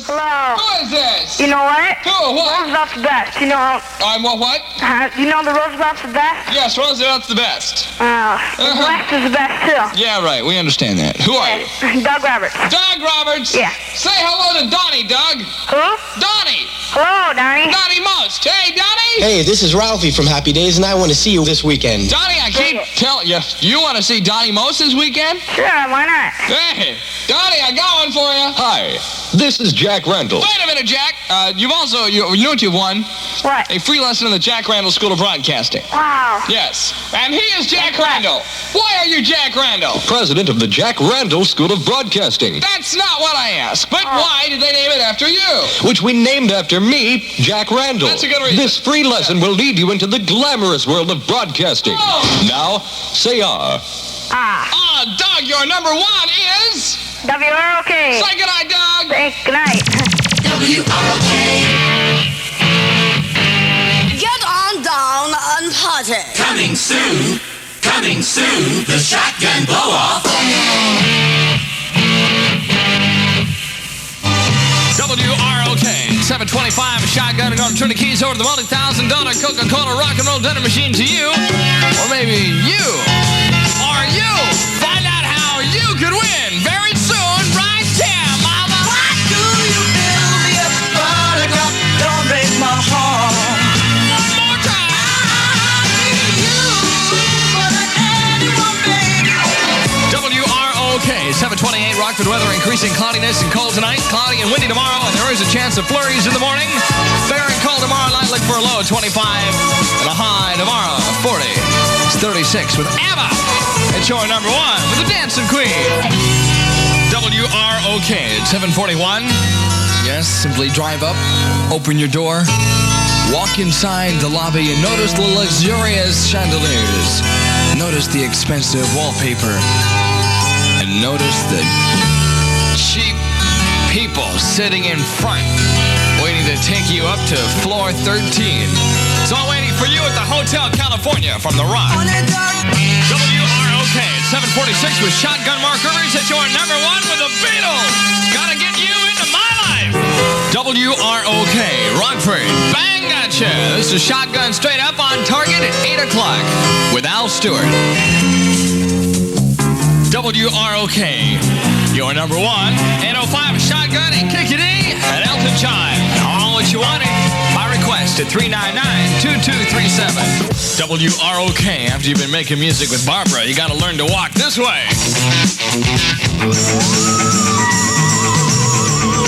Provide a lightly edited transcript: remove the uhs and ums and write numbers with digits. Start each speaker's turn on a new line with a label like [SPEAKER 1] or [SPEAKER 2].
[SPEAKER 1] Hello.
[SPEAKER 2] Who is this?
[SPEAKER 1] You know what?
[SPEAKER 2] Who? What?
[SPEAKER 1] Roosevelt's the best. You know.
[SPEAKER 2] What?
[SPEAKER 1] You know the Roosevelt's the best?
[SPEAKER 2] Yes, Roosevelt's the best.
[SPEAKER 1] The West is the best too.
[SPEAKER 2] Yeah, right. We understand that. Who are you?
[SPEAKER 1] Doug Roberts.
[SPEAKER 2] Doug Roberts?
[SPEAKER 1] Yeah.
[SPEAKER 2] Say hello to Donnie, Doug.
[SPEAKER 1] Who?
[SPEAKER 2] Donnie.
[SPEAKER 1] Hello, Donnie.
[SPEAKER 2] Donnie Most. Hey, Donnie.
[SPEAKER 3] Hey, this is Ralphie from Happy Days, and I want to see you this weekend.
[SPEAKER 2] Donnie, I keep telling you, you want to see Donnie Most this weekend?
[SPEAKER 1] Sure, why not?
[SPEAKER 2] Hey, Donnie, I got one for you.
[SPEAKER 4] Hi, this is Jack Randall.
[SPEAKER 2] Wait a minute, Jack. You know what you've won?
[SPEAKER 1] What?
[SPEAKER 2] A free lesson in the Jack Randall School of Broadcasting.
[SPEAKER 1] Wow.
[SPEAKER 2] Yes. And he is Jack Randall. Why are you Jack Randall?
[SPEAKER 4] President of the Jack Randall School of Broadcasting.
[SPEAKER 2] That's not what I asked. But why did they name it after you?
[SPEAKER 4] Which we named after me, Jack Randall.
[SPEAKER 2] That's a good reason.
[SPEAKER 4] This free lesson will lead you into the glamorous world of broadcasting.
[SPEAKER 2] Oh.
[SPEAKER 4] Now, say ah.
[SPEAKER 2] Doug, your number one is...
[SPEAKER 1] WROK.
[SPEAKER 2] Say goodnight, Doug.
[SPEAKER 1] Good night.
[SPEAKER 5] WROK. Get on down and party. Coming soon, the shotgun blow-off.
[SPEAKER 2] WROK, 725, a shotgun, and going to turn the keys over to the multi-$1,000 Coca-Cola rock and roll dinner machine to you. Or maybe you. Or you. Find out how you could win very soon, right here, mama.
[SPEAKER 5] Why do you fill me up, buttercup? Don't break my heart.
[SPEAKER 2] One more time.
[SPEAKER 5] I need you more than anyone, baby.
[SPEAKER 2] WROK, 728, Rockford weather, increasing cloudiness and cold tonight. Cloudy and windy tomorrow, and there is a chance of flurries in the morning. Fair and cold tomorrow night, look for a low 25, and a high tomorrow 40. It's 36 with ABBA. It's your number one with the Dancing Queen. WROK, it's 741. Yes, simply drive up, open your door, walk inside the lobby, and notice the luxurious chandeliers. Notice the expensive wallpaper. And notice the cheap people sitting in front, waiting to take you up to floor 13. It's all waiting for you at the Hotel California from The Rock. WROK, 746 with Shotgun Mark Rivers at your number one with the Beatles. Gotta get you into my life. WROK, Rockford, bang gotcha. This is Shotgun straight up on target at 8 o'clock with Al Stewart. WROK, your number one, 805 Shotgun and Kickity and Elton John. All what you wanted by request at 399-2237. WROK, after you've been making music with Barbara, you gotta learn to walk this way.